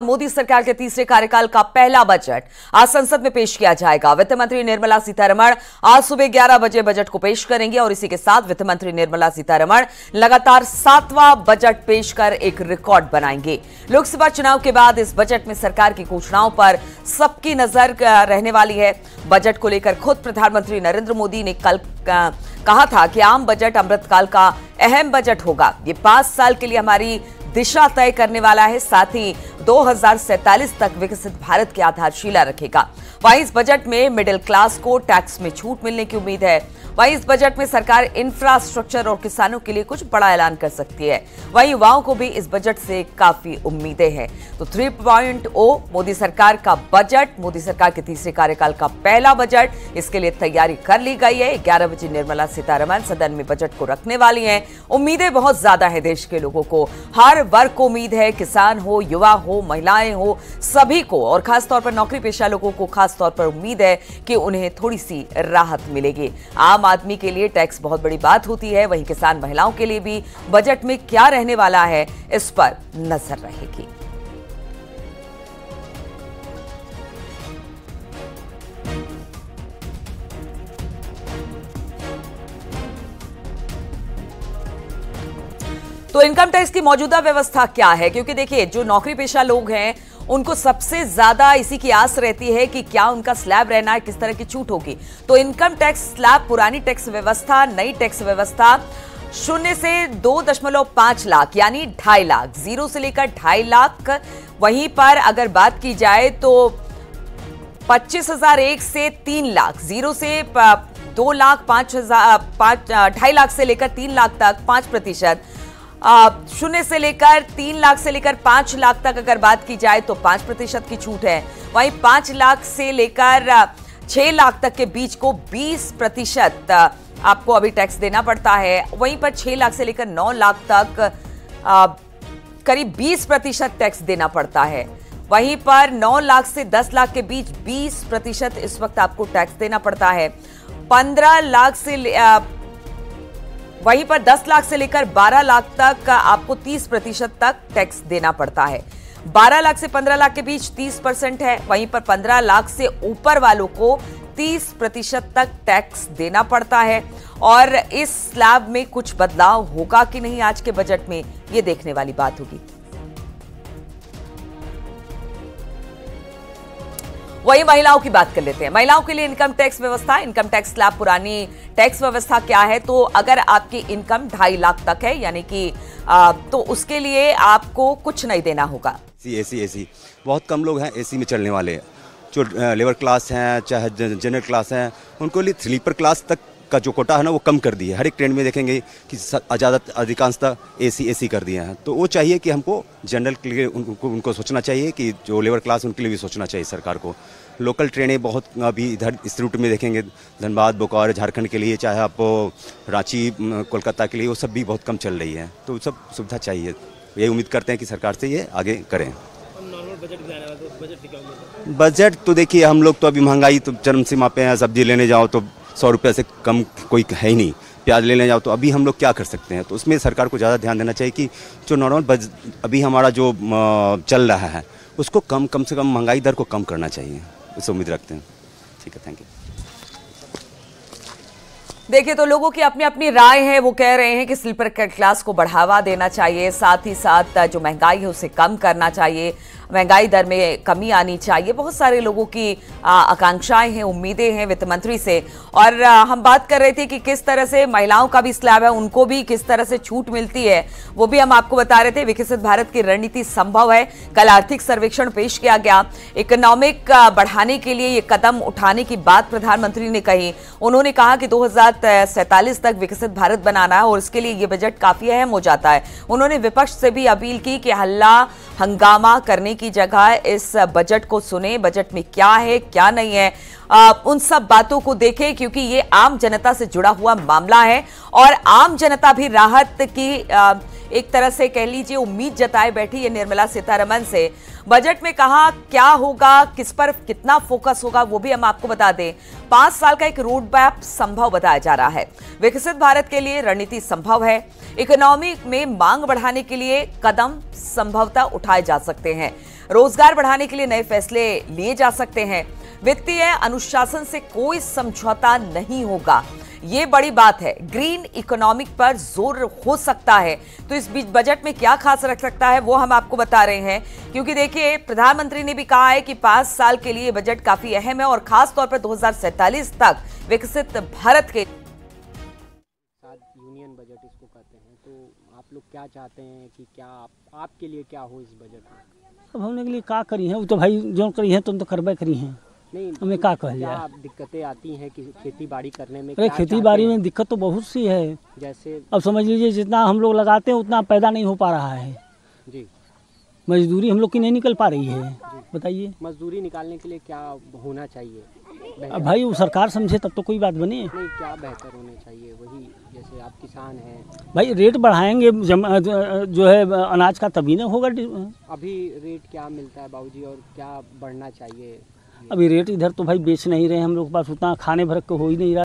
मोदी सरकार के तीसरे कार्यकाल का पहला बजट आज संसद में पेश किया जाएगा। वित्त मंत्री निर्मला सीतारमण आज सुबह 11 बजे बजट को पेश करेंगे और इसी के साथ वित्त मंत्री निर्मला सीतारमण लगातार 7वां बजट पेश कर एक रिकॉर्ड बनाएंगे। लोकसभा चुनाव के बाद इस बजट में सरकार की घोषणाओं पर सबकी नजर रहने वाली है। बजट को लेकर खुद प्रधानमंत्री नरेंद्र मोदी ने कल कहा था कि आम बजट अमृतकाल का अहम बजट होगा। ये 5 साल के लिए हमारी दिशा तय करने वाला है, साथ ही 2047 तक विकसित भारत की आधारशिला रखेगा। वहीं इस बजट में मिडिल क्लास को टैक्स में छूट मिलने की उम्मीद है। वहीं इस बजट में सरकार इंफ्रास्ट्रक्चर और किसानों के लिए कुछ बड़ा ऐलान कर सकती है। वहीं युवाओं को भी इस बजट से काफी उम्मीदें हैं। तो 3.0 मोदी सरकार का बजट, मोदी सरकार के तीसरे कार्यकाल का पहला बजट, इसके लिए तैयारी कर ली गई है। 11 बजे निर्मला सीतारमण सदन में बजट को रखने वाली हैं। उम्मीदें बहुत ज्यादा है देश के लोगों को, हर वर्ग को उम्मीद है, किसान हो, युवा हो, महिलाएं हो, सभी को, और खासतौर पर नौकरी पेशा लोगों को खासतौर पर उम्मीद है कि उन्हें थोड़ी सी राहत मिलेगी। आम आदमी के लिए टैक्स बहुत बड़ी बात होती है, वहीं किसान महिलाओं के लिए भी बजट में क्या रहने वाला है, इस पर नजर रहेगी। तो इनकम टैक्स की मौजूदा व्यवस्था क्या है, क्योंकि देखिए जो नौकरी पेशा लोग हैं उनको सबसे ज्यादा इसी की आस रहती है कि क्या उनका स्लैब रहना है, किस तरह की छूट होगी। तो इनकम टैक्स स्लैब, पुरानी टैक्स व्यवस्था, नई टैक्स व्यवस्था, 0 से 2.5 लाख यानी 2.5 लाख, 0 से लेकर 2.5 लाख। वहीं पर अगर बात की जाए तो 25,001 से 3 लाख, 0 से 2 लाख 2.5 लाख से लेकर 3 लाख तक 5%, 0 से लेकर 3 लाख से लेकर 5 लाख तक अगर बात की जाए तो 5% की छूट है। वहीं 5 लाख से लेकर 6 लाख तक के बीच को 20% आपको अभी टैक्स देना पड़ता है। वहीं पर 6 लाख से लेकर 9 लाख तक करीब 20% टैक्स देना पड़ता है। वहीं पर 9 लाख से 10 लाख के बीच 20% इस वक्त आपको टैक्स देना पड़ता है। 15 लाख से वहीं पर 10 लाख से लेकर 12 लाख तक आपको 30% तक टैक्स देना पड़ता है। 12 लाख से 15 लाख के बीच 30% है। वहीं पर 15 लाख से ऊपर वालों को 30% तक टैक्स देना पड़ता है। और इस स्लैब में कुछ बदलाव होगा कि नहीं आज के बजट में, यह देखने वाली बात होगी। वही महिलाओं की बात कर लेते हैं। महिलाओं के लिए इनकम टैक्स व्यवस्था, इनकम टैक्स स्लैब, पुरानी टैक्स व्यवस्था क्या है। तो अगर आपकी इनकम 2.5 लाख तक है यानी कि तो उसके लिए आपको कुछ नहीं देना होगा। एसी बहुत कम लोग हैं एसी में चलने वाले, जो लेबर क्लास हैं चाहे जनरल क्लास हैं, उनको लिए स्लीपर क्लास तक का जो कोटा है ना वो कम कर दिया है। हर एक ट्रेन में देखेंगे कि अधिकांशतः एसी कर दिए हैं। तो वो चाहिए कि हमको जनरल के लिए उनको सोचना चाहिए कि जो लेबर क्लास उनके लिए भी सोचना चाहिए सरकार को। लोकल ट्रेनें बहुत अभी इधर इस रूट में देखेंगे, धनबाद, बोकारो, झारखंड के लिए, चाहे आप रांची, कोलकाता के लिए, वो सब भी बहुत कम चल रही है। तो सब सुविधा चाहिए, ये उम्मीद करते हैं कि सरकार से ये आगे करें। बजट तो देखिए हम लोग तो अभी महंगाई तो चरम सीमा पे है। सब्जी लेने जाओ तो 100 रुपये से कम कोई है ही नहीं, प्याज लेने जाओ तो अभी हम लोग क्या कर सकते हैं। तो उसमें सरकार को ज़्यादा ध्यान देना चाहिए कि जो नॉर्मल अभी हमारा जो चल रहा है उसको कम से कम महंगाई दर को कम करना चाहिए, इससे उम्मीद रखते हैं। ठीक है, थैंक यू। देखिए तो लोगों की अपनी अपनी राय है। वो कह रहे हैं कि स्लीपर क्लास को बढ़ावा देना चाहिए, साथ ही साथ जो महंगाई है उसे कम करना चाहिए, महंगाई दर में कमी आनी चाहिए। बहुत सारे लोगों की आकांक्षाएं हैं, उम्मीदें हैं वित्त मंत्री से। और हम बात कर रहे थे कि किस तरह से महिलाओं का भी स्लैब है, उनको भी किस तरह से छूट मिलती है, वो भी हम आपको बता रहे थे। विकसित भारत की रणनीति संभव है, कल आर्थिक सर्वेक्षण पेश किया गया। इकोनॉमिक बढ़ाने के लिए ये कदम उठाने की बात प्रधानमंत्री ने कही। उन्होंने कहा कि 2047 तक विकसित भारत बनाना है और इसके लिए ये बजट काफी अहम हो जाता है। उन्होंने विपक्ष से भी अपील की कि हल्ला हंगामा करने की जगह इस बजट को सुने, बजट में क्या है क्या नहीं है, उन सब बातों को देखें, क्योंकि ये आम जनता से जुड़ा हुआ मामला है और आम जनता भी राहत की एक तरह से कह लीजिए उम्मीद जताए बैठी है निर्मला सीतारमण से। बजट में कहा क्या होगा, किस पर कितना फोकस होगा, वो भी हम आपको बता दें। 5 साल का एक रोड मैप संभव बताया जा रहा है। विकसित भारत के लिए रणनीति संभव है। इकोनॉमी में मांग बढ़ाने के लिए कदम संभवतः उठाए जा सकते हैं। रोजगार बढ़ाने के लिए नए फैसले लिए जा सकते हैं। वित्तीय अनुशासन से कोई समझौता नहीं होगा, ये बड़ी बात है। ग्रीन इकोनॉमिक पर जोर हो सकता है। तो इस बीच बजट में क्या खास रख सकता है वो हम आपको बता रहे हैं, क्योंकि देखिए प्रधानमंत्री ने भी कहा है कि 5 साल के लिए बजट काफी अहम है और खास तौर पर 2047 तक विकसित भारत के यूनियन बजट इसको कहते हैं। तो आप लोग क्या चाहते हैं कि क्या आपके लिए क्या हो इस बजट में? अब हमने के लिए क्या करी है, वो तो भाई जो करी है तुम तो करबे करी हैं। नहीं, हमें क्या कह क्या जाए। दिक्कतें आती हैं कि खेती बाड़ी करने में? अरे क्या खेती चाहते बाड़ी हैं? में दिक्कत तो बहुत सी है। जैसे अब समझ लीजिए जितना हम लोग लगाते हैं उतना पैदा नहीं हो पा रहा है। जी, मजदूरी हम लोग की नहीं निकल पा रही है। बताइए, मजदूरी निकालने के लिए क्या होना चाहिए? अब भाई वो सरकार समझे तब तो कोई बात बने। नहीं, क्या बेहतर होना चाहिए? वही जैसे आप किसान हैं, भाई रेट बढ़ाएंगे जो है अनाज का, तभी ना होगा। अभी रेट क्या मिलता है बाबूजी और क्या बढ़ना चाहिए? अभी रेट इधर तो भाई बेच नहीं रहे हम लोग के पास, उतना खाने भर के हो ही नहीं रहा।